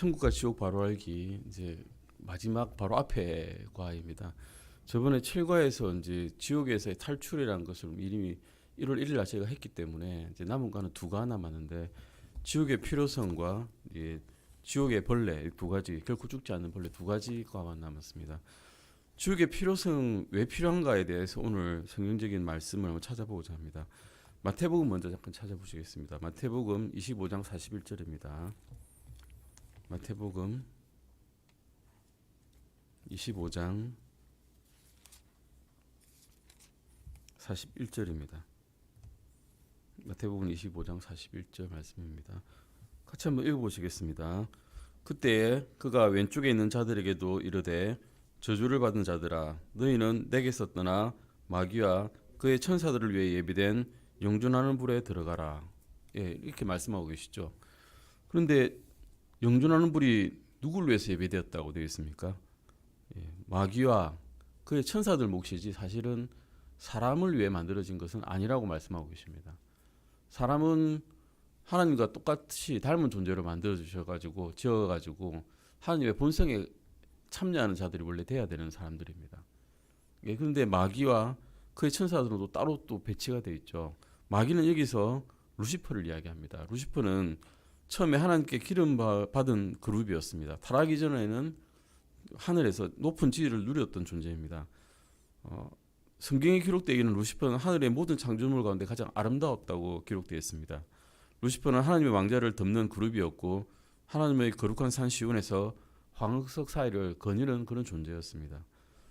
천국과 지옥 바로 알기 이제 마지막 바로 앞에 과입니다. 저번에 7과에서 이제 지옥에서의 탈출이라는 것을 이미 1월 1일 날 제가 했기 때문에 이제 남은 과는 2가 남았는데 지옥의 필요성과 이제 지옥의 벌레 2가지, 결코 죽지 않는 벌레 2가지과만 남았습니다. 지옥의 필요성 왜 필요한가에 대해서 오늘 성경적인 말씀을 한번 찾아보고자 합니다. 마태복음 먼저 잠깐 찾아보시겠습니다. 마태복음 25장 41절입니다. 마태복음 25장 41절입니다. 마태복음 25장 41절 말씀입니다. 같이 한번 읽어보시겠습니다. 그때에 그가 왼쪽에 있는 자들에게도 이르되 저주를 받은 자들아 너희는 내게서 떠나 마귀와 그의 천사들을 위해 예비된 영존하는 불에 들어가라. 예, 이렇게 말씀하고 계시죠. 그런데 영존하는 불이 누구를 위해서 예비되었다고 되어 있습니까? 예, 마귀와 그의 천사들 몫이지 사실은 사람을 위해 만들어진 것은 아니라고 말씀하고 계십니다. 사람은 하나님과 똑같이 닮은 존재로 만들어 주셔가지고 지어가지고 하나님의 본성에 참여하는 자들이 원래 돼야 되는 사람들입니다. 예, 그런데 마귀와 그의 천사들은 또 따로 또 배치가 되어 있죠. 마귀는 여기서 루시퍼를 이야기합니다. 루시퍼는 처음에 하나님께 기름 받은 그룹이었습니다. 타락하기 전에는 하늘에서 높은 지위를 누렸던 존재입니다. 성경에 기록되기는 루시퍼는 하늘의 모든 창조물 가운데 가장 아름다웠다고 기록되어 있습니다. 루시퍼는 하나님의 왕자를 덮는 그룹이었고 하나님의 거룩한 산 시온에서 황흑석 사이를 거니는 그런 존재였습니다.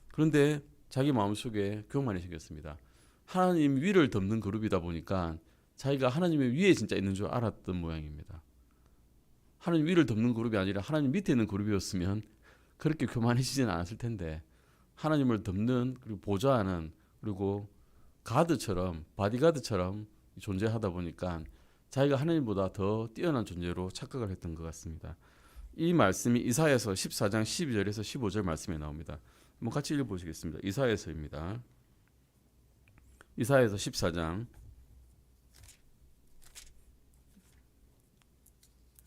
그런데 자기 마음속에 교만이 생겼습니다. 하나님 위를 덮는 그룹이다 보니까 자기가 하나님의 위에 진짜 있는 줄 알았던 모양입니다. 하나님 위를 덮는 그룹이 아니라 하나님 밑에 있는 그룹이었으면 그렇게 교만해지지는 않았을 텐데 하나님을 덮는 그리고 보좌하는 그리고 가드처럼 바디가드처럼 존재하다 보니까 자기가 하나님보다 더 뛰어난 존재로 착각을 했던 것 같습니다. 이 말씀이 이사야서 14장 12절에서 15절 말씀에 나옵니다. 한번 같이 읽어보시겠습니다. 이사야서입니다. 이사야서 14장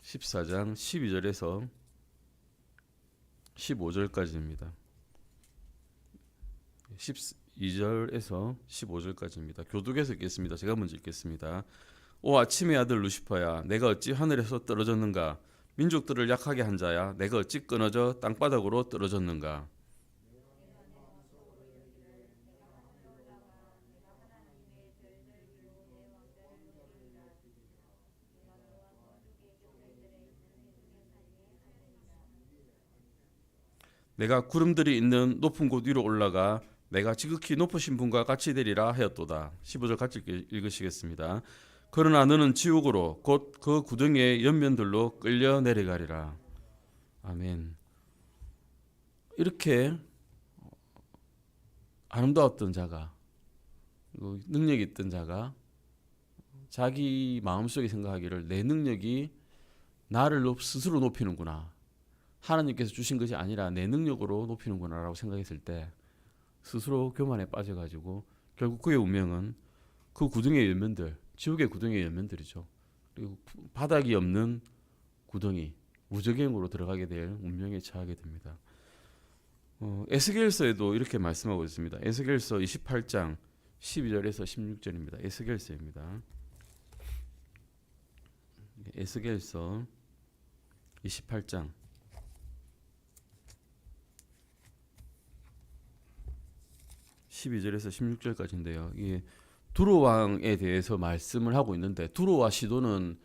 12절에서 15절까지입니다. 12절에서 15절까지입니다. 교독에서 읽겠습니다. 제가 먼저 읽겠습니다. 오 아침의 아들 루시퍼야 내가 어찌 하늘에서 떨어졌는가 민족들을 약하게 한 자야 내가 어찌 끊어져 땅바닥으로 떨어졌는가. 내가 구름들이 있는 높은 곳 위로 올라가 내가 지극히 높으신 분과 같이 되리라 하였도다. 15절 같이 읽으시겠습니다. 그러나 너는 지옥으로 곧 그 구덩이의 옆면들로 끌려 내려가리라. 아멘. 이렇게 아름다웠던 자가 능력이 있던 자가 자기 마음속에 생각하기를 내 능력이 나를 스스로 높이는구나. 하나님께서 주신 것이 아니라 내 능력으로 높이는구나 라고 생각했을 때 스스로 교만에 빠져가지고 결국 그의 운명은 그 구덩이의 열면들, 지옥의 구덩이의 열면들이죠. 그리고 바닥이 없는 구덩이, 무저갱으로 들어가게 될 운명에 처하게 됩니다. 에스겔서에도 이렇게 말씀하고 있습니다. 에스겔서 28장 12절에서 16절입니다. 에스겔서입니다. 에스겔서 28장 12절에서 16절까지인데요. 이게 두로 왕에 대해서 말씀을 하고 있는데 두로와 시도는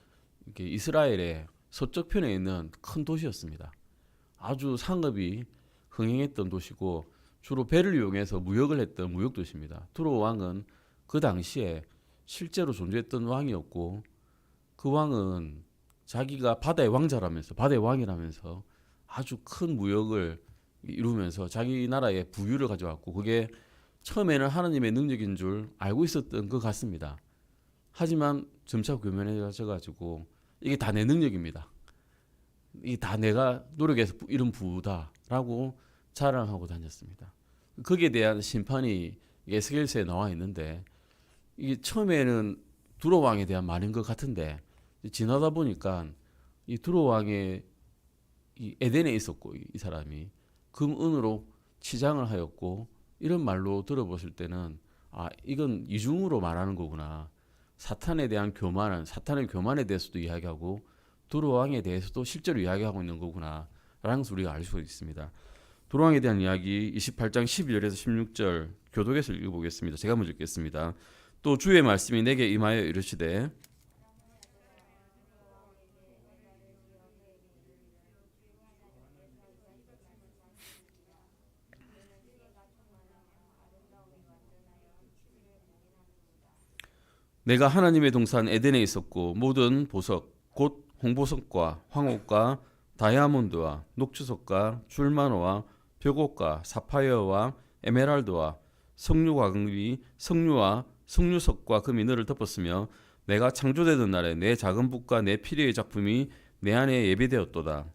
이렇게 이스라엘의 서쪽 편에 있는 큰 도시였습니다. 아주 상업이 흥행했던 도시고 주로 배를 이용해서 무역을 했던 무역 도시입니다. 두로 왕은 그 당시에 실제로 존재했던 왕이었고 그 왕은 자기가 바다의 왕자라면서 바다의 왕이라면서 아주 큰 무역을 이루면서 자기 나라의 부유를 가져왔고 그게 처음에는 하나님의 능력인 줄 알고 있었던 것 같습니다. 하지만 점차 교만해져가지고 이게 다 내 능력입니다. 이게 다 내가 노력해서 이룬 부다라고 자랑하고 다녔습니다. 거기에 대한 심판이 에스겔서에 나와 있는데 이게 처음에는 두로 왕에 대한 말인 것 같은데 지나다 보니까 이 두로 왕의 이 에덴에 있었고 이 사람이 금은으로 치장을 하였고 이런 말로 들어보실 때는 이건 이중으로 말하는 거구나. 사탄에 대한 교만은 사탄의 교만에 대해서도 이야기하고 두로왕에 대해서도 실제로 이야기하고 있는 거구나 라는 것을 우리가 알 수 있습니다. 두로왕에 대한 이야기 28장 12절에서 16절 교독에서 읽어보겠습니다. 제가 먼저 읽겠습니다. 또 주의 말씀이 내게 임하여 이르시되 내가 하나님의 동산 에덴에 있었고 모든 보석 곧 홍보석과 황옥과 다이아몬드와 녹주석과 줄마노와 벽옥과 사파이어와 에메랄드와 석류광이 석류와 석류석과 금이 너를 덮었으며 내가 창조되던 날에 내 작은 붓과 내 피리의 작품이 내 안에 예배되었도다.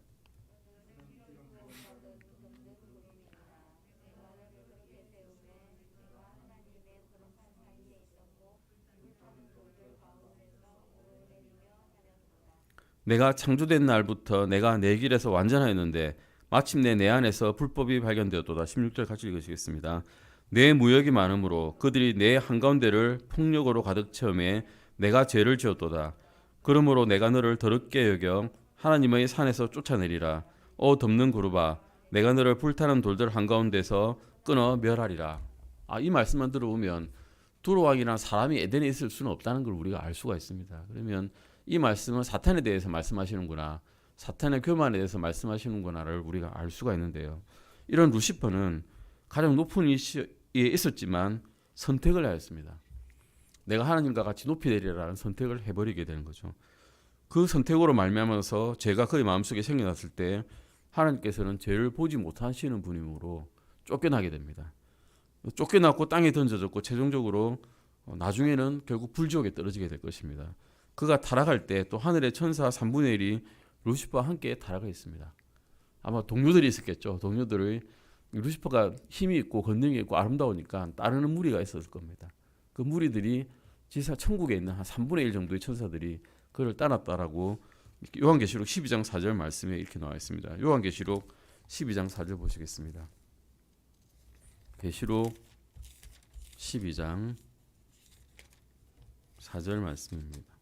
내가 창조된 날부터 내가 내 길에서 완전하였는데 마침내 내 안에서 불법이 발견되었도다. 16절 같이 읽으시겠습니다. 내 무역이 많으므로 그들이 내 한가운데를 폭력으로 가득 채우매 내가 죄를 지었도다. 그러므로 내가 너를 더럽게 여겨 하나님의 산에서 쫓아내리라. 덮는 그루바 내가 너를 불타는 돌들 한가운데서 끊어 멸하리라. 이 말씀만 들어보면 두로왕이라는 사람이 에덴에 있을 수는 없다는 걸 우리가 알 수가 있습니다. 그러면 이 말씀은 사탄에 대해서 말씀하시는구나, 사탄의 교만에 대해서 말씀하시는구나를 우리가 알 수가 있는데요. 이런 루시퍼는 가장 높은 위치에 있었지만 선택을 하였습니다. 내가 하나님과 같이 높이 되리라는 선택을 해버리게 되는 거죠. 그 선택으로 말미암아서 죄가 그의 마음속에 생겨났을 때 하나님께서는 죄를 보지 못하시는 분이므로 쫓겨나게 됩니다. 쫓겨났고 땅에 던져졌고 최종적으로 나중에는 결국 불지옥에 떨어지게 될 것입니다. 그가 타락할 때 또 하늘의 천사 3분의 1이 루시퍼와 함께 타락했습니다. 아마 동료들이 있었겠죠. 동료들이 루시퍼가 힘이 있고 권능이 있고 아름다우니까 따르는 무리가 있었을 겁니다. 그 무리들이 지사 천국에 있는 한 3분의 1 정도의 천사들이 그를 따랐다라고 요한계시록 12장 4절 말씀에 이렇게 나와 있습니다. 요한계시록 12장 4절 보시겠습니다. 계시록 12장 4절 말씀입니다.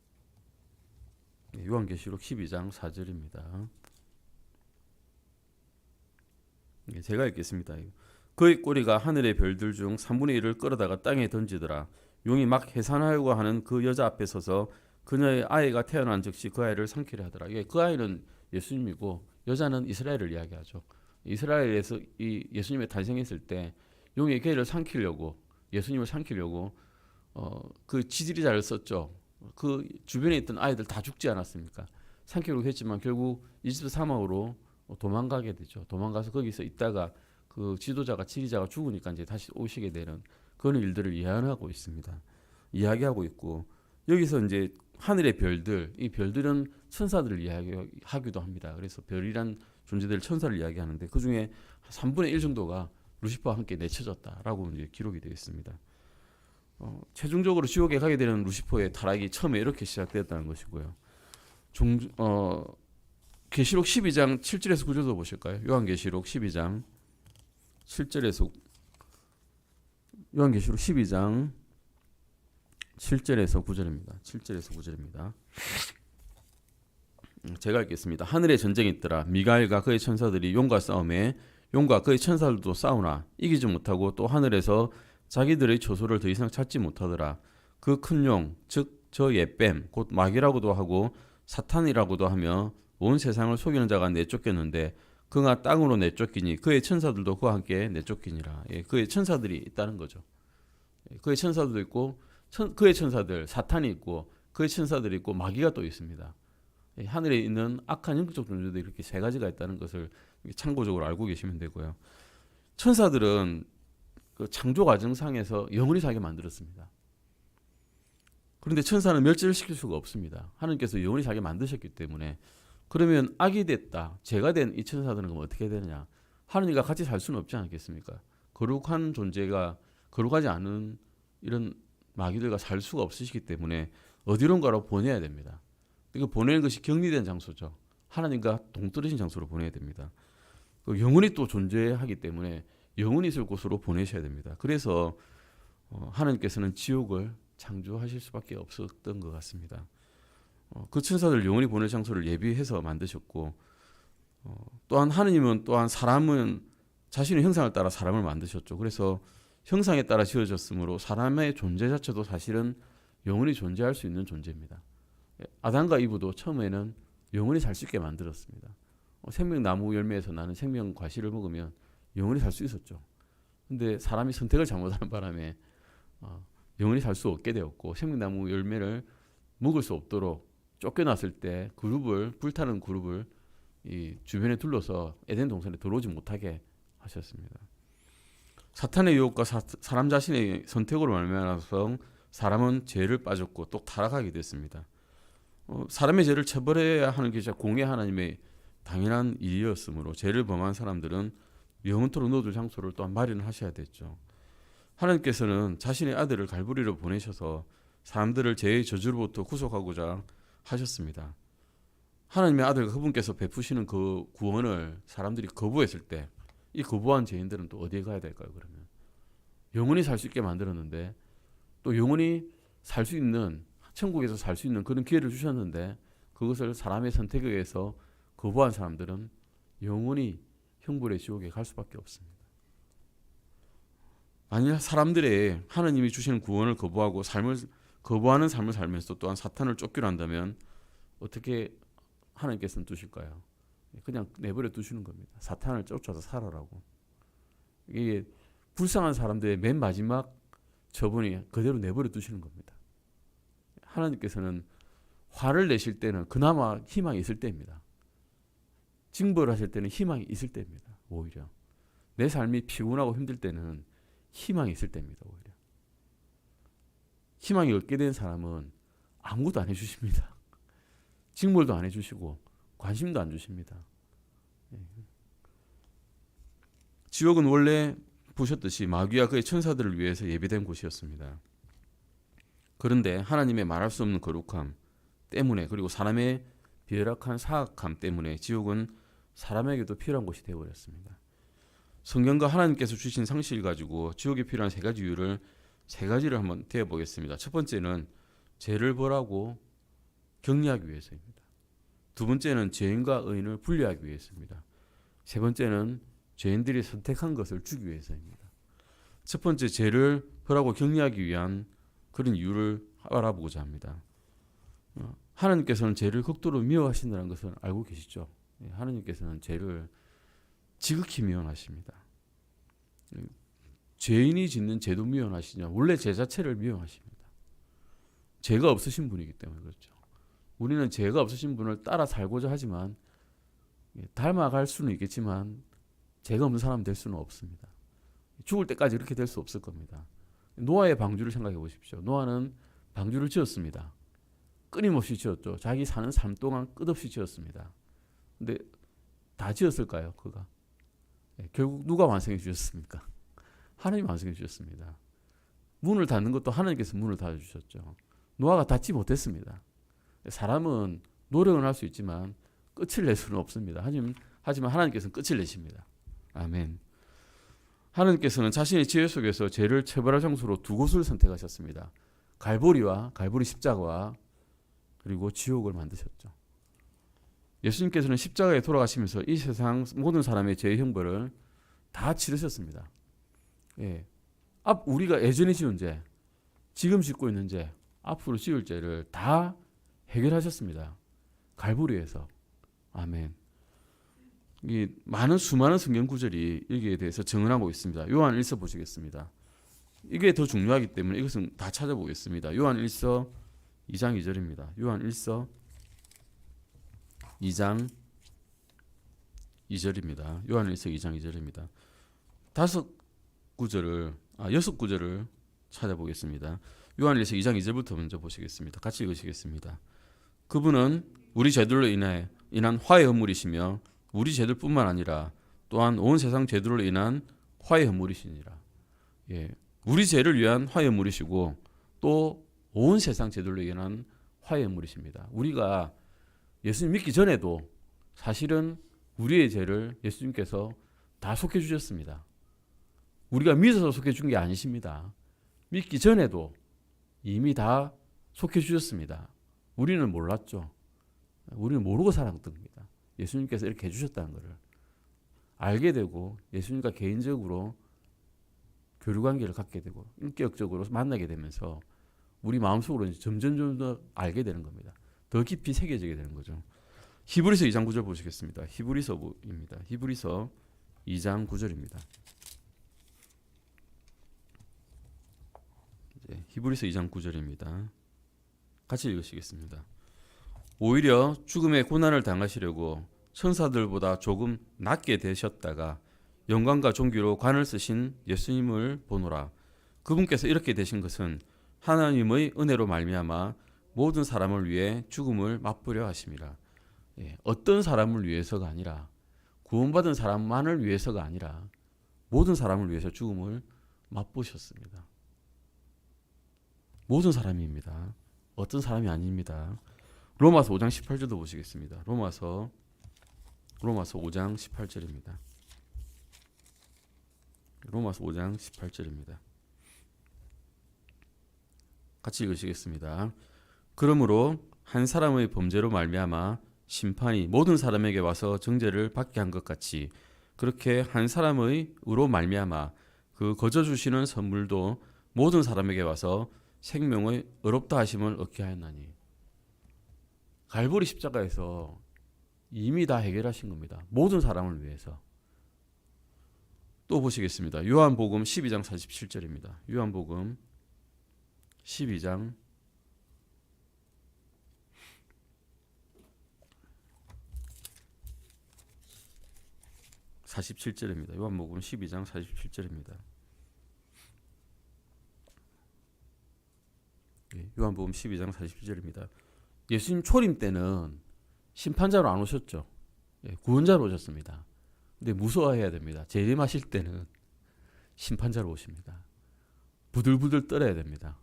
요한계시록 12장 4절입니다. 제가 읽겠습니다. 그의 꼬리가 하늘의 별들 중 3분의 1을 끌어다가 땅에 던지더라. 용이 막 해산하려고 하는 그 여자 앞에 서서 그녀의 아이가 태어난 즉시 그 아이를 삼키려 하더라. 그 아이는 예수님이고 여자는 이스라엘을 이야기하죠. 이스라엘에서 이 예수님이 탄생했을 때 용이 걔를 삼키려고, 예수님을 삼키려고 그 지지리자를 썼죠. 그 주변에 있던 아이들 다 죽지 않았습니까? 삼키려고 했지만 결국 이집트 사막으로 도망가게 되죠. 도망가서 거기서 있다가 그 지도자가 죽으니까 이제 다시 오시게 되는 그런 일들을 이야기하고 있습니다. 이야기하고 있고, 여기서 이제 하늘의 별들, 이 별들은 천사들을 이야기하기도 합니다. 그래서 별이란 존재들 천사를 이야기하는데 그 중에 3분의 1 정도가 루시퍼와 함께 내쳐졌다라고 이제 기록이 되어 있습니다. 최종적으로 지옥에 가게 되는 루시퍼의 타락이 처음에 이렇게 시작되었다는 것이고요. 계시록 12장 7절에서 9절도 보실까요? 요한계시록 12장 7절에서 요한계시록 12장 7절에서 9절입니다. 7절에서 9절입니다. 제가 읽겠습니다. 하늘에 전쟁이 있더라. 미가엘과 그의 천사들이 용과 싸움에 용과 그의 천사들도 싸우나 이기지 못하고 또 하늘에서 자기들의 초소를 더 이상 찾지 못하더라. 그 큰 용, 즉 저 옛뱀, 곧 마귀라고도 하고 사탄이라고도 하며 온 세상을 속이는 자가 내쫓겼는데 그가 땅으로 내쫓기니 그의 천사들도 그와 함께 내쫓기니라. 그의 천사들이 있다는 거죠. 그의 천사들도 있고 그의 천사들, 사탄이 있고 그의 천사들이 있고 마귀가 또 있습니다. 하늘에 있는 악한 영적 존재들이 이렇게 세 가지가 있다는 것을 참고적으로 알고 계시면 되고요. 천사들은 그 창조 과정상에서 영원히 살게 만들었습니다. 그런데 천사는 멸절을 시킬 수가 없습니다. 하나님께서 영원히 살게 만드셨기 때문에. 그러면 악이 됐다, 죄가 된 이 천사들은 그럼 어떻게 되느냐? 하나님과 같이 살 수는 없지 않겠습니까? 거룩한 존재가 거룩하지 않은 이런 마귀들과 살 수가 없으시기 때문에 어디론가로 보내야 됩니다. 이거 보내는 것이 격리된 장소죠. 하나님과 동떨어진 장소로 보내야 됩니다. 영혼이 또 존재하기 때문에 영혼이 있을 곳으로 보내셔야 됩니다. 그래서 하나님께서는 지옥을 창조하실 수밖에 없었던 것 같습니다. 그 천사들 영혼이 보낼 장소를 예비해서 만드셨고, 또한 하느님은 또한 사람은 자신의 형상을 따라 사람을 만드셨죠. 그래서 형상에 따라 지어졌으므로 사람의 존재 자체도 사실은 영원히 존재할 수 있는 존재입니다. 아담과 이브도 처음에는 영원히 살 수 있게 만들었습니다. 생명나무 열매에서 나는 생명 과실을 먹으면 영원히 살 수 있었죠. 근데 사람이 선택을 잘못하는 바람에 영원히 살 수 없게 되었고, 생명나무 열매를 먹을 수 없도록 쫓겨났을 때 불타는 그룹을 이 주변에 둘러서 에덴 동산에 들어오지 못하게 하셨습니다. 사탄의 유혹과 사람 자신의 선택으로 말미암아서 사람은 죄를 빠졌고 또 타락하게 됐습니다. 사람의 죄를 처벌해야 하는 게 공의 하나님의 당연한 일이었으므로 죄를 범한 사람들은 영원토록 넣어둘 장소를 또한 마련을 하셔야 됐죠. 하나님께서는 자신의 아들을 갈보리로 보내셔서 사람들을 죄의 저주로부터 구속하고자 하셨습니다. 하나님의 아들 그분께서 베푸시는 그 구원을 사람들이 거부했을 때 이 거부한 죄인들은 또 어디에 가야 될까요? 그러면 영원히 살 수 있게 만들었는데, 또 영원히 살 수 있는, 천국에서 살 수 있는 그런 기회를 주셨는데 그것을 사람의 선택에 의해서 거부한 사람들은 영원히 형벌의 지옥에 갈 수밖에 없습니다. 만일 사람들의 하나님이 주시는 구원을 거부하고 거부하는 삶을 살면서 또한 사탄을 쫓기로 한다면 어떻게 하나님께서는 두실까요? 그냥 내버려 두시는 겁니다. 사탄을 쫓아서 살아라고. 이게 불쌍한 사람들의 맨 마지막 처분이 그대로 내버려 두시는 겁니다. 하나님께서는 화를 내실 때는 그나마 희망이 있을 때입니다. 징벌하실 때는 희망이 있을 때입니다. 오히려 내 삶이 피곤하고 힘들 때는 희망이 있을 때입니다. 오히려 희망이 없게 된 사람은 아무것도 안 해주십니다. 징벌도 안 해주시고 관심도 안 주십니다. 지옥은 원래 보셨듯이 마귀와 그의 천사들을 위해서 예비된 곳이었습니다. 그런데 하나님의 말할 수 없는 거룩함 때문에, 그리고 사람의 비열악한 사악함 때문에 지옥은 사람에게도 필요한 곳이 되어버렸습니다. 성경과 하나님께서 주신 상식을 가지고 지옥에 필요한 세 가지를 한번 대해보겠습니다. 첫 번째는 죄를 벌하고 격리하기 위해서입니다. 두 번째는 죄인과 의인을 분리하기 위해서입니다. 세 번째는 죄인들이 선택한 것을 주기 위해서입니다. 첫 번째, 죄를 벌하고 격리하기 위한 그런 이유를 알아보고자 합니다. 하나님께서는 죄를 극도로 미워하신다는 것을 알고 계시죠? 하나님께서는 죄를 지극히 미워하십니다. 죄인이 짓는 죄도 미워하시냐? 원래 죄 자체를 미워하십니다. 죄가 없으신 분이기 때문에 그렇죠. 우리는 죄가 없으신 분을 따라 살고자 하지만 닮아갈 수는 있겠지만 죄가 없는 사람 될 수는 없습니다. 죽을 때까지 그렇게 될 수 없을 겁니다. 노아의 방주를 생각해 보십시오. 노아는 방주를 지었습니다. 끊임없이 지었죠. 자기 사는 삶 동안 끝없이 지었습니다. 근데 다 지었을까요? 그가? 결국 누가 완성해 주셨습니까? 하나님이 완성해 주셨습니다. 문을 닫는 것도 하나님께서 문을 닫아주셨죠. 노아가 닫지 못했습니다. 사람은 노력은 할 수 있지만 끝을 낼 수는 없습니다. 하지만 하나님께서는 끝을 내십니다. 아멘. 하나님께서는 자신의 지혜 속에서 죄를 처벌할 장소로 두 곳을 선택하셨습니다. 갈보리 십자가와 그리고 지옥을 만드셨죠. 예수님께서는 십자가에 돌아가시면서 이 세상 모든 사람의 죄의 형벌을 다 치르셨습니다. 우리가 예전에 지은 죄, 지금 짓고 있는 죄, 앞으로 지을 죄를 다 해결하셨습니다. 갈보리에서. 아멘. 이 수많은 성경 구절이 여기에 대해서 증언하고 있습니다. 요한 1서 보시겠습니다. 이게 더 중요하기 때문에 이것은 다 찾아보겠습니다. 요한 1서 2장 2절입니다. 요한 1서 2장 2절입니다. 요한 1서 2장 2절입니다. 6구절을 찾아보겠습니다. 요한 1서 2장 2절부터 먼저 보시겠습니다. 같이 읽으시겠습니다. 그분은 우리 죄들로 인한 화의 헌물이시며 우리 죄들뿐만 아니라 또한 온 세상 죄들로 인한 화의 헌물이시니라. 우리 죄를 위한 화의 헌물이시고 또 온 세상 죄들로 인한 화의 헌물이십니다. 우리가 예수님 믿기 전에도 사실은 우리의 죄를 예수님께서 다 속해 주셨습니다. 우리가 믿어서 속해 준 게 아니십니다. 믿기 전에도 이미 다 속해 주셨습니다. 우리는 몰랐죠. 우리는 모르고 살았던 겁니다. 예수님께서 이렇게 해주셨다는 것을 알게 되고 예수님과 개인적으로 교류관계를 갖게 되고 인격적으로 만나게 되면서 우리 마음속으로 점점 더 알게 되는 겁니다. 더 깊이 새겨지게 되는 거죠. 히브리서 2장 9절 보시겠습니다. 히브리서입니다. 히브리서 2장 9절입니다. 히브리서 2장 9절입니다. 같이 읽으시겠습니다. 오히려 죽음의 고난을 당하시려고 천사들보다 조금 낮게 되셨다가 영광과 존귀로 관을 쓰신 예수님을 보노라. 그분께서 이렇게 되신 것은 하나님의 은혜로 말미암아 모든 사람을 위해 죽음을 맛보려 하심이라. 어떤 사람을 위해서가 아니라 구원받은 사람만을 위해서가 아니라 모든 사람을 위해서 죽음을 맛보셨습니다. 모든 사람입니다. 어떤 사람이 아닙니다. 로마서 5장 18절도 보시겠습니다. 로마서 5장 18절입니다. 로마서 5장 18절입니다. 같이 읽으시겠습니다. 그러므로 한 사람의 범죄로 말미암아 심판이 모든 사람에게 와서 정죄를 받게 한 것 같이 그렇게 한 사람의 의로 말미암아 그 거저 주시는 선물도 모든 사람에게 와서 생명의 의롭다 하심을 얻게 하였나니. 갈보리 십자가에서 이미 다 해결하신 겁니다. 모든 사람을 위해서. 또 보시겠습니다. 요한복음 12장 47절입니다. 요한복음 12장 47절입니다. 요한복음 12장 47절입니다. 요한복음 12장 47절입니다. 예수님 초림 때는 심판자로 안 오셨죠. 구원자로 오셨습니다. 근데 무서워해야 됩니다. 재림하실 때는 심판자로 오십니다. 부들부들 떨어야 됩니다.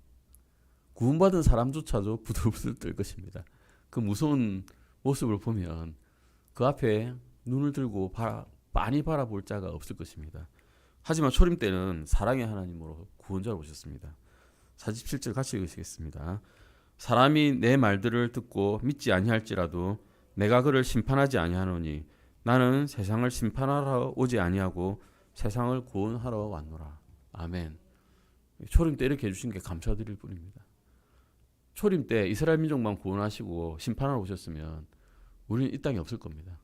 구원받은 사람조차도 부들부들 떨 것입니다. 그 무서운 모습을 보면 그 앞에 눈을 들고 많이 바라볼 자가 없을 것입니다. 하지만 초림 때는 사랑의 하나님으로 구원자로 오셨습니다. 47절 같이 읽으시겠습니다. 사람이 내 말들을 듣고 믿지 아니할지라도 내가 그를 심판하지 아니하노니 나는 세상을 심판하러 오지 아니하고 세상을 구원하러 왔노라. 아멘. 초림 때 이렇게 해주신 게 감사드릴 뿐입니다. 초림 때 이스라엘 민족만 구원하시고 심판하러 오셨으면 우리는 이 땅에 없을 겁니다.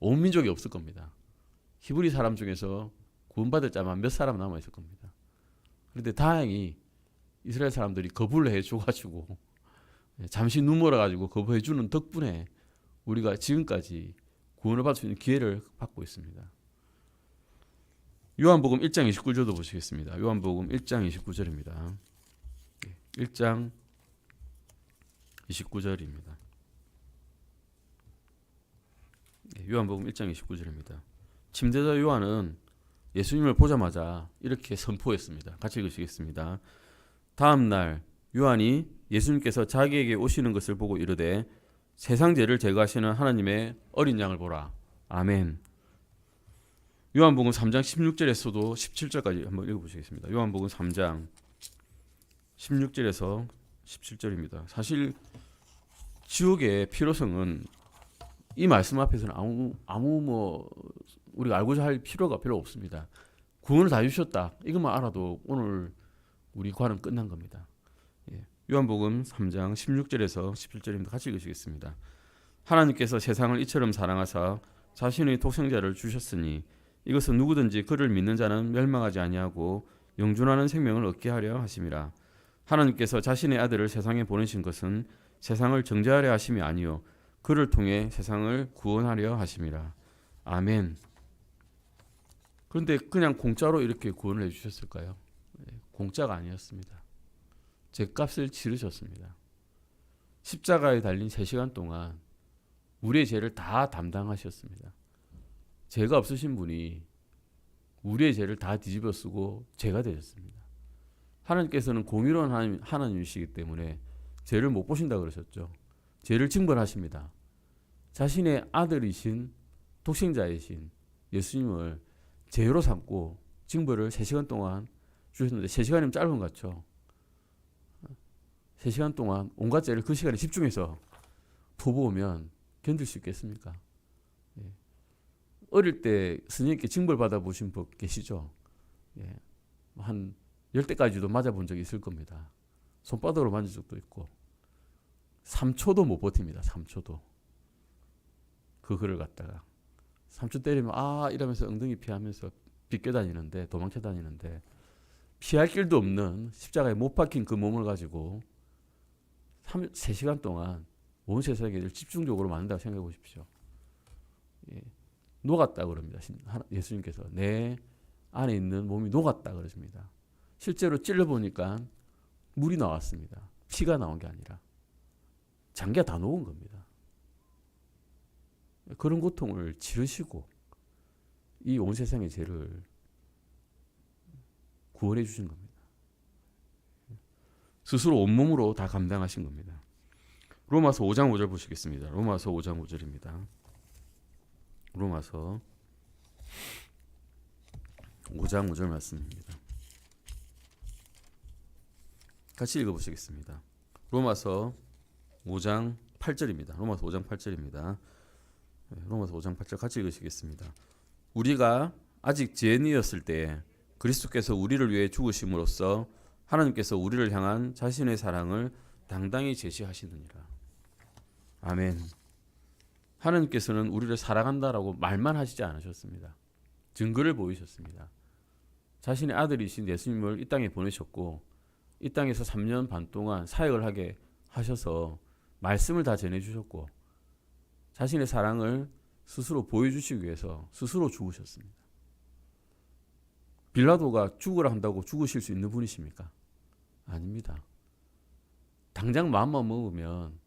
온 민족이 없을 겁니다. 히브리 사람 중에서 구원받을 자만 몇 사람 남아 있을 겁니다. 그런데 다행히 이스라엘 사람들이 거부를 해줘가지고 잠시 눈멀어가지고 거부해주는 덕분에 우리가 지금까지 구원을 받을 수 있는 기회를 받고 있습니다. 요한복음 1장 29절도 보시겠습니다. 요한복음 1장 29절입니다. 1장 29절입니다. 요한복음 1장 29절입니다. 침례자 요한은 예수님을 보자마자 이렇게 선포했습니다. 같이 읽으시겠습니다. 다음 날 요한이 예수님께서 자기에게 오시는 것을 보고 이르되 세상 죄를 제거하시는 하나님의 어린 양을 보라. 아멘. 요한복음 3장 16절에서도 17절까지 한번 읽어보시겠습니다. 요한복음 3장 16절에서 17절입니다. 사실 지옥의 필요성은 이 말씀 앞에서는 아무 우리가 알고자 할 필요가 별로 없습니다. 구원을 다 주셨다. 이것만 알아도 오늘 우리 관은 끝난 겁니다. 요한복음 3장 16절에서 17절입니다. 같이 읽으시겠습니다. 하나님께서 세상을 이처럼 사랑하사 자신의 독생자를 주셨으니 이것은 누구든지 그를 믿는 자는 멸망하지 아니하고 영존하는 생명을 얻게 하려 하심이라. 하나님께서 자신의 아들을 세상에 보내신 것은 세상을 정죄하려 하심이 아니요 그를 통해 세상을 구원하려 하심이라. 아멘. 그런데 그냥 공짜로 이렇게 구원을 해주셨을까요? 공짜가 아니었습니다. 죄값을 치르셨습니다. 십자가에 달린 3시간 동안 우리의 죄를 다 담당하셨습니다. 죄가 없으신 분이 우리의 죄를 다 뒤집어 쓰고 죄가 되셨습니다. 하나님께서는 공의로운 하나님이시기 때문에 죄를 못 보신다고 그러셨죠. 죄를 징벌하십니다. 자신의 아들이신 독생자이신 예수님을 제로 삼고 징벌을 3시간 동안 주셨는데 3시간이면 짧은 것 같죠. 3시간 동안 온갖 죄를 그 시간에 집중해서 퍼부으면 견딜 수 있겠습니까? 예. 어릴 때 스님께 징벌 받아보신 분 계시죠? 예. 한 10대까지도 맞아본 적이 있을 겁니다. 손바닥으로 만진 적도 있고 3초도 못 버팁니다. 3초도. 그거를 갖다가 3초 때리면 이러면서 엉덩이 피하면서 비껴 다니는데, 도망쳐 다니는데 피할 길도 없는 십자가에 못 박힌 그 몸을 가지고 3시간 동안 온 세상을 집중적으로 만든다고 생각해 보십시오. 예. 녹았다 그럽니다. 예수님께서 내 안에 있는 몸이 녹았다 그러십니다. 실제로 찔러보니까 물이 나왔습니다. 피가 나온 게 아니라 장기가 다 녹은 겁니다. 그런 고통을 치르시고 이 온 세상의 죄를 구원해 주신 겁니다. 스스로 온몸으로 다 감당하신 겁니다. 로마서 5장 5절 보시겠습니다. 로마서 5장 5절입니다. 로마서 5장 5절 말씀입니다. 같이 읽어보시겠습니다. 로마서 5장 8절입니다. 로마서 5장 8절입니다. 로마서 5장 8절 같이 읽으시겠습니다. 우리가 아직 죄인이었을 때 그리스도께서 우리를 위해 죽으심으로써 하나님께서 우리를 향한 자신의 사랑을 당당히 제시하시느니라. 아멘. 하나님께서는 우리를 사랑한다라고 말만 하시지 않으셨습니다. 증거를 보이셨습니다. 자신의 아들이신 예수님을 이 땅에 보내셨고 이 땅에서 3년 반 동안 사역을 하게 하셔서 말씀을 다 전해주셨고 자신의 사랑을 스스로 보여주시기 위해서 스스로 죽으셨습니다. 빌라도가 죽으라 한다고 죽으실 수 있는 분이십니까? 아닙니다. 당장 마음만 먹으면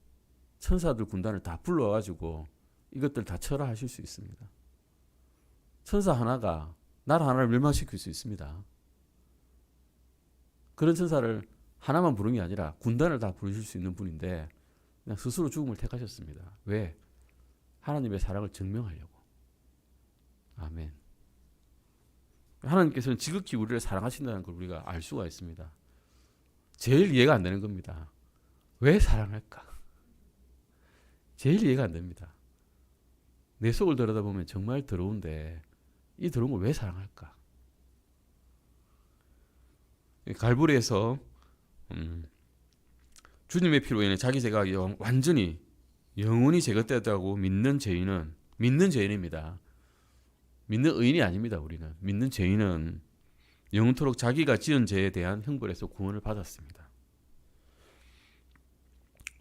천사들 군단을 다 불러가지고 이것들 다 철회하실 수 있습니다. 천사 하나가 나라 하나를 멸망시킬 수 있습니다. 그런 천사를 하나만 부른 게 아니라 군단을 다 부르실 수 있는 분인데 그냥 스스로 죽음을 택하셨습니다. 왜? 하나님의 사랑을 증명하려고. 아멘. 하나님께서는 지극히 우리를 사랑하신다는 걸 우리가 알 수가 있습니다. 제일 이해가 안 되는 겁니다. 왜 사랑할까? 제일 이해가 안 됩니다. 내 속을 들여다보면 정말 더러운데 이 더러운 걸 왜 사랑할까? 갈보리에서 주님의 피로 인해 자기 죄가 완전히 영원히 제거되었다고 믿는 죄인입니다. 믿는 의인이 아닙니다. 우리는 믿는 죄인은 영원토록 자기가 지은 죄에 대한 형벌에서 구원을 받았습니다.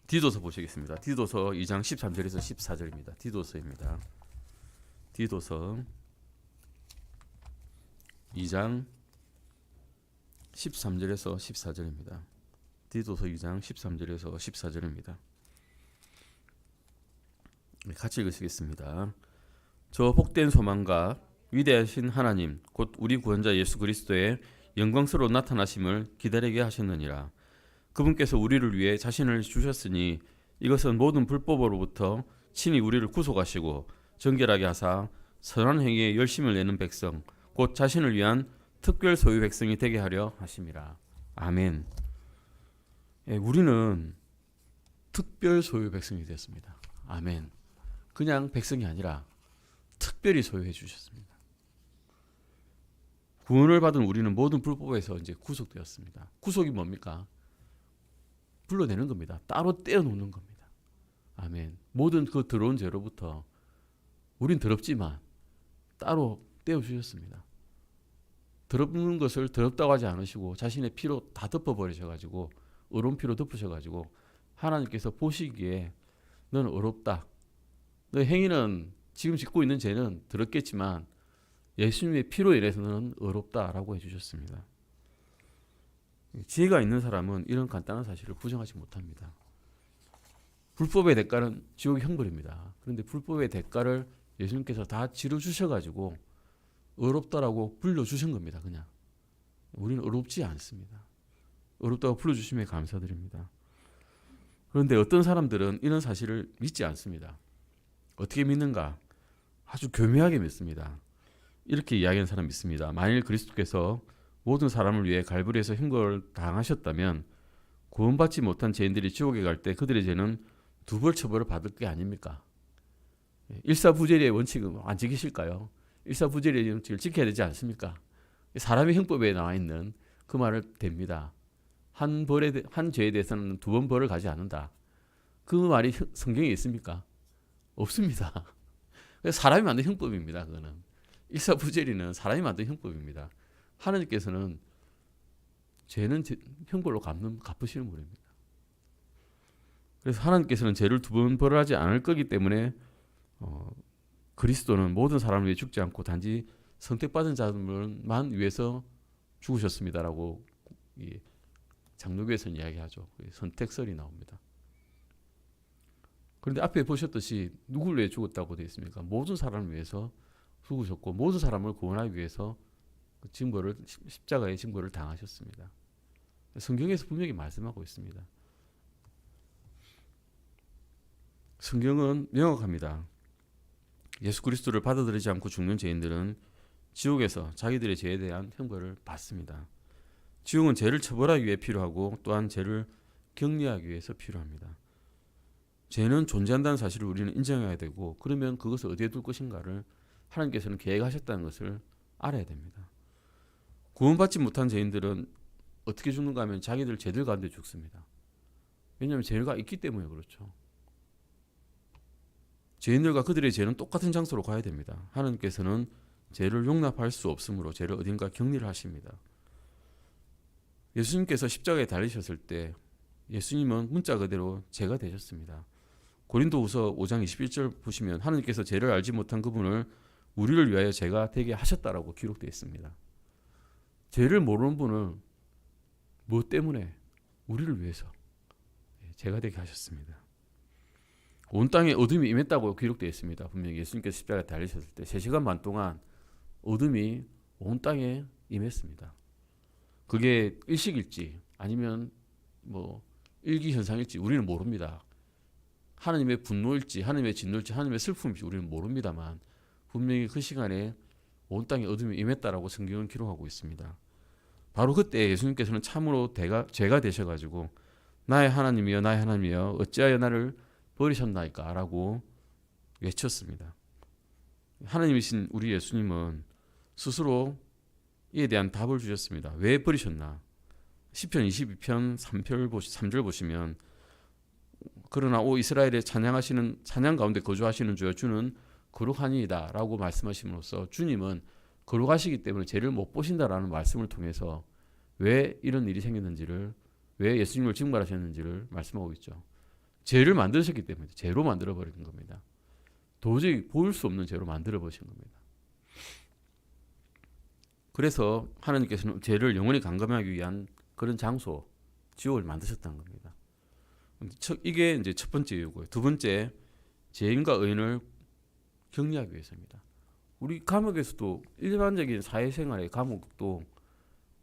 디도서 보시겠습니다. 디도서 2장 13절에서 14절입니다. 디도서입니다. 디도서 2장 13절에서 14절입니다. 디도서 2장 13절에서 14절입니다. 같이 읽으시겠습니다. 저 복된 소망과 위대하신 하나님 곧 우리 구원자 예수 그리스도의 영광스러운 나타나심을 기다리게 하셨느니라. 그분께서 우리를 위해 자신을 주셨으니 이것은 모든 불법으로부터 친히 우리를 구속하시고 정결하게 하사 선한 행위에 열심을 내는 백성 곧 자신을 위한 특별 소유 백성이 되게 하려 하심이라. 아멘. 우리는 특별 소유 백성이 되었습니다. 아멘. 그냥 백성이 아니라 특별히 소유해 주셨습니다. 구원을 받은 우리는 모든 불법에서 이제 구속되었습니다. 구속이 뭡니까? 불러내는 겁니다. 따로 떼어놓는 겁니다. 아멘. 모든 그 더러운 죄로부터 우린 더럽지만 따로 떼어주셨습니다. 더럽는 것을 더럽다고 하지 않으시고 자신의 피로 다 덮어버리셔가지고 의로운 피로 덮으셔가지고 하나님께서 보시기에 너는 의롭다. 너의 행위는 지금 짓고 있는 죄는 더럽겠지만 예수님의 피로 인해서 너는 의롭다라고 해주셨습니다. 지혜가 있는 사람은 이런 간단한 사실을 부정하지 못합니다. 불법의 대가는 지옥의 형벌입니다. 그런데 불법의 대가를 예수님께서 다 치러주셔가지고 의롭다라고 불러주신 겁니다. 그냥 우리는 의롭지 않습니다. 의롭다고 불러주심에 감사드립니다. 그런데 어떤 사람들은 이런 사실을 믿지 않습니다. 어떻게 믿는가? 아주 교묘하게 믿습니다. 이렇게 이야기하는 사람이 있습니다. 만일 그리스도께서 모든 사람을 위해 갈보리에서 형벌을 당하셨다면 구원받지 못한 죄인들이 지옥에 갈 때 그들의 죄는 두 벌 처벌을 받을 게 아닙니까? 일사부재리의 원칙은 안 지키실까요? 일사부재리의 원칙을 지켜야 되지 않습니까? 사람의 형법에 나와 있는 그 말을 됩니다. 한 죄에 대해서는 두 번 벌을 가지 않는다. 그 말이 성경에 있습니까? 없습니다. 사람이 만든 형법입니다. 그거는 일사부재리는 사람이 만든 형법입니다. 하나님께서는 죄는 형벌로 갚으시는 분입니다. 그래서 하나님께서는 죄를 두 번 벌하지 않을 거기 때문에 그리스도는 모든 사람을 위해 죽지 않고 단지 선택받은 자들만 위해서 죽으셨습니다라고 장로교에서는 이야기하죠. 선택설이 나옵니다. 그런데 앞에 보셨듯이 누구를 위해 죽었다고 되어 있습니까? 모든 사람을 위해서 죽으셨고 모든 사람을 구원하기 위해서 십자가의 징벌을 당하셨습니다. 성경에서 분명히 말씀하고 있습니다. 성경은 명확합니다. 예수 그리스도를 받아들이지 않고 죽는 죄인들은 지옥에서 자기들의 죄에 대한 형벌을 받습니다. 지옥은 죄를 처벌하기 위해 필요하고 또한 죄를 격리하기 위해서 필요합니다. 죄는 존재한다는 사실을 우리는 인정해야 되고 그러면 그것을 어디에 둘 것인가를 하나님께서는 계획하셨다는 것을 알아야 됩니다. 구원받지 못한 죄인들은 어떻게 죽는가 하면 자기들 죄들 가운데 죽습니다. 왜냐하면 죄가 있기 때문에 그렇죠. 죄인들과 그들의 죄는 똑같은 장소로 가야 됩니다. 하나님께서는 죄를 용납할 수 없으므로 죄를 어딘가 격리를 하십니다. 예수님께서 십자가에 달리셨을 때 예수님은 문자 그대로 죄가 되셨습니다. 고린도후서 5장 21절 보시면 하나님께서 죄를 알지 못한 그분을 우리를 위하여 죄가 되게 하셨다라고 기록되어 있습니다. 죄를 모르는 분은 무엇 때문에? 우리를 위해서 죄가 되게 하셨습니다. 온 땅에 어둠이 임했다고 기록되어 있습니다. 분명히 예수님께서 십자가에 달리셨을 때 3시간 반 동안 어둠이 온 땅에 임했습니다. 그게 일식일지 아니면 일기현상일지 우리는 모릅니다. 하나님의 분노일지 하나님의 진노일지 하나님의 슬픔일지 우리는 모릅니다만 분명히 그 시간에 온 땅에 어둠이 임했다라고 성경은 기록하고 있습니다. 바로 그때 예수님께서는 참으로 죄가 되셔가지고 나의 하나님이여 나의 하나님이여 어찌하여 나를 버리셨나이까 라고 외쳤습니다. 하나님이신 우리 예수님은 스스로 이에 대한 답을 주셨습니다. 왜 버리셨나? 시편 22편 3절 보시면 그러나 오 이스라엘의 찬양 가운데 거주하시는 주여 주는 거룩하니이다 라고 말씀하심으로써 주님은 거룩하시기 때문에 죄를 못 보신다라는 말씀을 통해서 왜 이런 일이 생겼는지를 왜 예수님을 징벌하셨는지를 말씀하고 있죠. 죄를 만드셨기 때문에 죄로 만들어버린 겁니다. 도저히 볼 수 없는 죄로 만들어버리신 겁니다. 그래서 하나님께서는 죄를 영원히 감감하기 위한 그런 장소, 지옥을 만드셨다는 겁니다. 이게 이제 첫 번째 이유고요. 두 번째, 죄인과 의인을 격리하기 위해서입니다. 우리 감옥에서도 일반적인 사회생활의 감옥도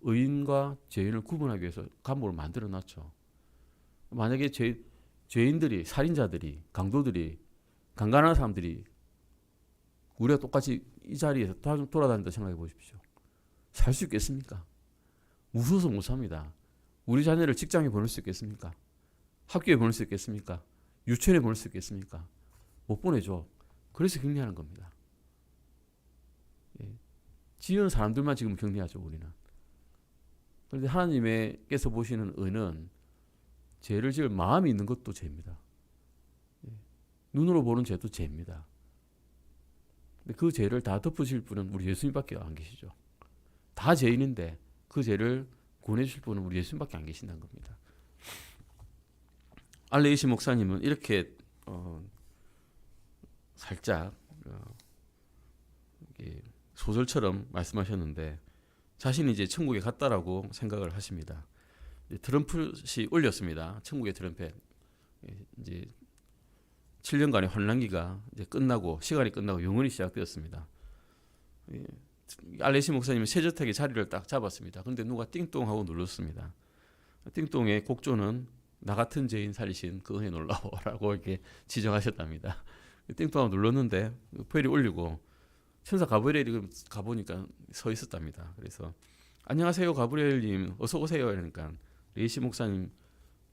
의인과 죄인을 구분하기 위해서 감옥을 만들어 놨죠. 만약에 죄인들이, 살인자들이, 강도들이, 강간하는 사람들이 우리가 똑같이 이 자리에서 돌아다닌다 생각해 보십시오. 살 수 있겠습니까? 무서워서 못 삽니다. 우리 자녀를 직장에 보낼 수 있겠습니까? 학교에 보낼 수 있겠습니까? 유치원에 보낼 수 있겠습니까? 못 보내죠. 그래서 격리하는 겁니다. 지은 사람들만 지금 격리하죠, 우리는. 그런데 하나님께서 보시는 의는 죄를 지을 마음이 있는 것도 죄입니다. 눈으로 보는 죄도 죄입니다. 근데 그 죄를 다 덮으실 분은 우리 예수님밖에 안 계시죠. 다 죄인인데 그 죄를 구원해 주실 분은 우리 예수님밖에 안 계신다는 겁니다. 알레이시 목사님은 이렇게 살짝 소설처럼 말씀하셨는데 자신이 이제 천국에 갔다라고 생각을 하십니다. 트럼펫이 울렸습니다. 천국의 트럼펫. 이제 7년간의 환란기가 이제 끝나고 시간이 끝나고 영원히 시작되었습니다. 알레시 목사님은 세젓하게 자리를 딱 잡았습니다. 그런데 누가 띵동하고 눌렀습니다. 띵동의 곡조는 나 같은 죄인 살리신 그 은혜 놀라워라고 이렇게 지정하셨답니다. 땡뚱하고 눌렀는데 표일이 울리고 천사 가브리엘이 가보니까 서 있었답니다. 그래서 안녕하세요 가브리엘님 어서 오세요 이러니까 레이시 목사님께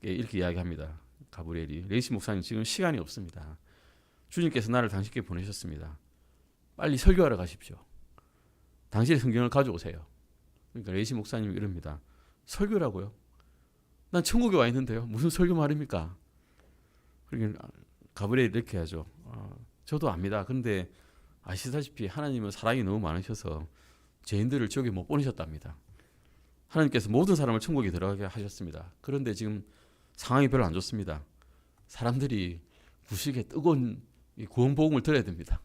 이렇게 이야기합니다. 가브리엘이 레이시 목사님 지금 시간이 없습니다. 주님께서 나를 당신께 보내셨습니다. 빨리 설교하러 가십시오. 당신의 성경을 가져오세요. 그러니까 레이시 목사님이 이럽니다. 설교라고요? 난 천국에 와 있는데요. 무슨 설교 말입니까? 그러니까 가브리엘이 이렇게 하죠. 저도 압니다. 그런데 아시다시피 하나님은 사랑이 너무 많으셔서 죄인들을 지옥에 못 보내셨답니다. 하나님께서 모든 사람을 천국에 들어가게 하셨습니다. 그런데 지금 상황이 별로 안 좋습니다. 사람들이 구식에 뜨거운 구원복음을 들어야 됩니다.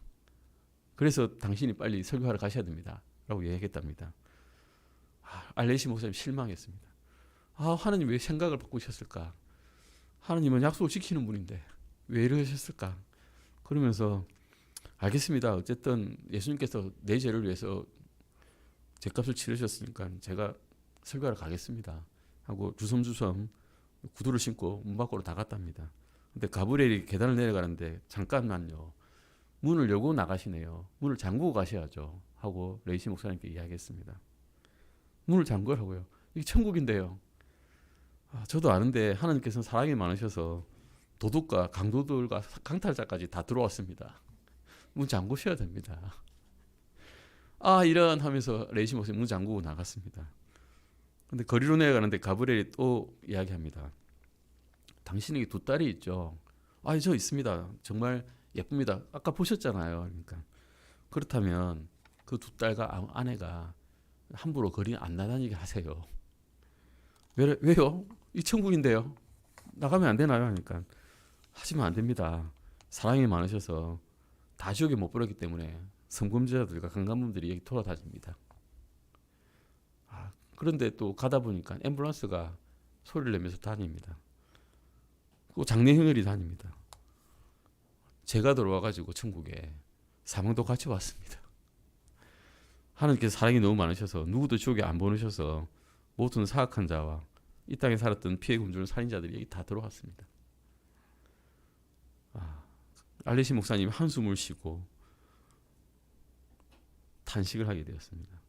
그래서 당신이 빨리 설교하러 가셔야 됩니다. 라고 얘기했답니다. 알레시 목사님 실망했습니다. 하나님 왜 생각을 바꾸셨을까? 하나님은 약속을 지키는 분인데 왜 이러셨을까? 그러면서 알겠습니다. 어쨌든 예수님께서 내 죄를 위해서 죄값을 치르셨으니까 제가 설교하러 가겠습니다. 하고 주섬주섬 구두를 신고 문 밖으로 나갔답니다. 근데 가브리엘이 계단을 내려가는데 잠깐만요. 문을 열고 나가시네요. 문을 잠그고 가셔야죠. 하고 레이시 목사님께 이야기했습니다. 문을 잠그라고요. 이게 천국인데요. 저도 아는데 하나님께서는 사랑이 많으셔서 도둑과 강도들과 강탈자까지 다 들어왔습니다. 문 잠그셔야 됩니다. 이런 하면서 레이시 목사님 문 잠그고 나갔습니다. 근데 거리로 내려가는데 가브리엘이 또 이야기합니다. 당신에게 두 딸이 있죠. 저 있습니다. 정말 예쁩니다. 아까 보셨잖아요. 그러니까 그렇다면 그 두 딸과 아내가 함부로 거리 안 나다니게 하세요. 왜요? 이 천국인데요. 나가면 안 되나요? 하니까 하시면 안 됩니다. 사랑이 많으셔서 다 지옥에 못 보냈기 때문에 성범죄자들과 강간범들이 여기 돌아다닙니다. 그런데 또 가다 보니까 앰뷸런스가 소리를 내면서 다닙니다. 또 장례행렬이 다닙니다. 제가 들어와가지고 천국에 사망도 같이 왔습니다. 하나님께서 사랑이 너무 많으셔서 누구도 지옥에 안 보내셔서 모든 사악한 자와 이 땅에 살았던 피해 굶주린 살인자들이 여기 다 들어왔습니다. 알레시 목사님 한숨을 쉬고 탄식을 하게 되었습니다.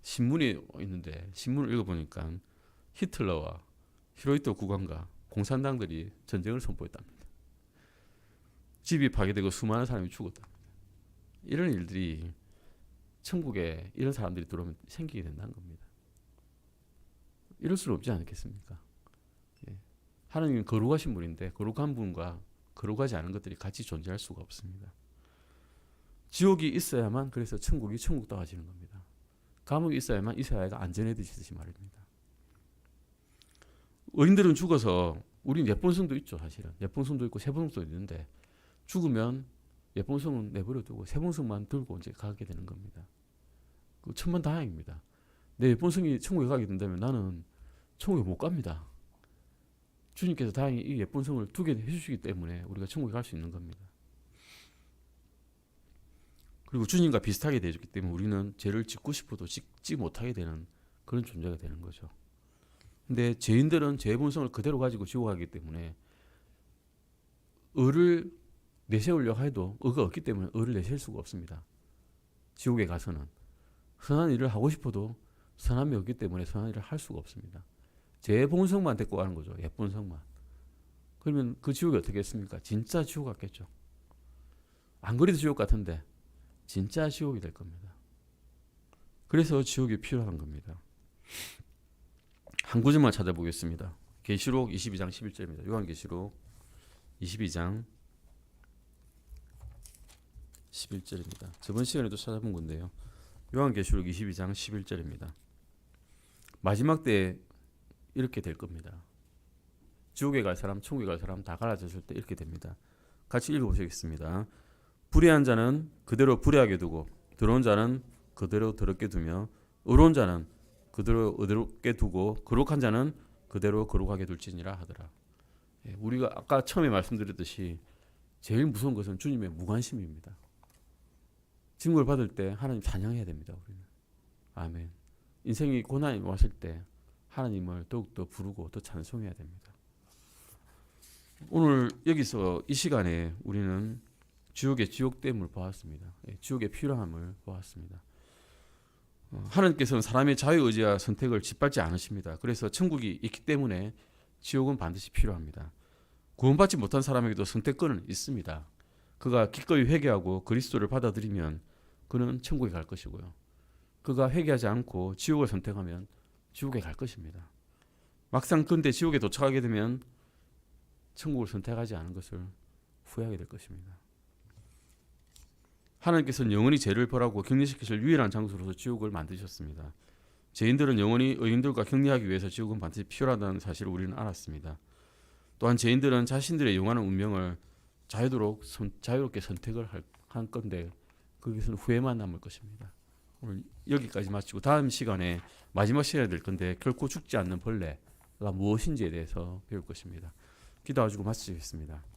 신문이 있는데 신문을 읽어보니까 히틀러와 히로히토 국왕과 공산당들이 전쟁을 선포했답니다. 집이 파괴되고 수많은 사람이 죽었답니다. 이런 일들이 천국에 이런 사람들이 들어오면 생기게 된다는 겁니다. 이럴 수는 없지 않겠습니까? 하나님은 거룩하신 분인데 거룩한 분과 거룩하지 않은 것들이 같이 존재할 수가 없습니다. 지옥이 있어야만 그래서 천국이 천국다워지는 겁니다. 감옥이 있어야만 이 사회가 안전해지듯이 말입니다. 어린들은 죽어서 우린 예쁜성도 있죠. 사실은 예쁜성도 있고 세본성도 있는데 죽으면 예쁜성은 내버려두고 세본성만 들고 이제 가게 되는 겁니다. 그 천만다행입니다. 내 예쁜성이 천국에 가게 된다면 나는 천국에 못 갑니다. 주님께서 다행히 이 예쁜성을 두게 해주시기 때문에 우리가 천국에 갈 수 있는 겁니다. 그리고 주님과 비슷하게 되어졌기 때문에 우리는 죄를 짓고 싶어도 짓지 못하게 되는 그런 존재가 되는 거죠. 근데 죄인들은 죄의 본성을 그대로 가지고 지옥 가기 때문에 의를 내세우려고 해도 의가 없기 때문에 의를 내세울 수가 없습니다. 지옥에 가서는 선한 일을 하고 싶어도 선함이 없기 때문에 선한 일을 할 수가 없습니다. 죄의 본성만 데리고 가는 거죠. 예쁜 성만. 그러면 그 지옥이 어떻게 했습니까? 진짜 지옥 같겠죠. 안 그래도 지옥 같은데 진짜 지옥이 될 겁니다. 그래서 지옥이 필요한 겁니다. 한 구절만 찾아보겠습니다. 계시록 22장 11절입니다. 요한계시록 22장 11절입니다. 저번 시간에도 찾아본 건데요. 요한계시록 22장 11절입니다. 마지막 때 이렇게 될 겁니다. 지옥에 갈 사람, 천국에 갈 사람 다 갈라졌을 때 이렇게 됩니다. 같이 읽어보시겠습니다. 불의한 자는 그대로 불의하게 두고 더러운 자는 그대로 더럽게 두며 의로운 자는 그대로 의롭게 두고 거룩한 자는 그대로 거룩하게 둘지니라 하더라. 우리가 아까 처음에 말씀드렸듯이 제일 무서운 것은 주님의 무관심입니다. 징벌 받을 때 하나님 찬양해야 됩니다. 우리는. 아멘. 인생이 고난이 왔을 때 하나님을 더욱더 부르고 더 찬송해야 됩니다. 오늘 여기서 이 시간에 우리는 지옥의 지옥됨을 보았습니다. 지옥의 필요함을 보았습니다. 하나님께서는 사람의 자유의지와 선택을 짓밟지 않으십니다. 그래서 천국이 있기 때문에 지옥은 반드시 필요합니다. 구원받지 못한 사람에게도 선택권은 있습니다. 그가 기꺼이 회개하고 그리스도를 받아들이면 그는 천국에 갈 것이고요. 그가 회개하지 않고 지옥을 선택하면 지옥에 갈 것입니다. 막상 근데 지옥에 도착하게 되면 천국을 선택하지 않은 것을 후회하게 될 것입니다. 하나님께서는 영원히 죄를 벌하고 격리시키실 유일한 장소로서 지옥을 만드셨습니다. 죄인들은 영원히 의인들과 격리하기 위해서 지옥은 반드시 필요하다는 사실을 우리는 알았습니다. 또한 죄인들은 자신들의 영원한 운명을 자유롭게 선택을 한 건데 거기서는 후회만 남을 것입니다. 오늘 여기까지 마치고 다음 시간에 마지막 시간이 될 건데 결코 죽지 않는 벌레가 무엇인지에 대해서 배울 것입니다. 기도하시고 마치겠습니다.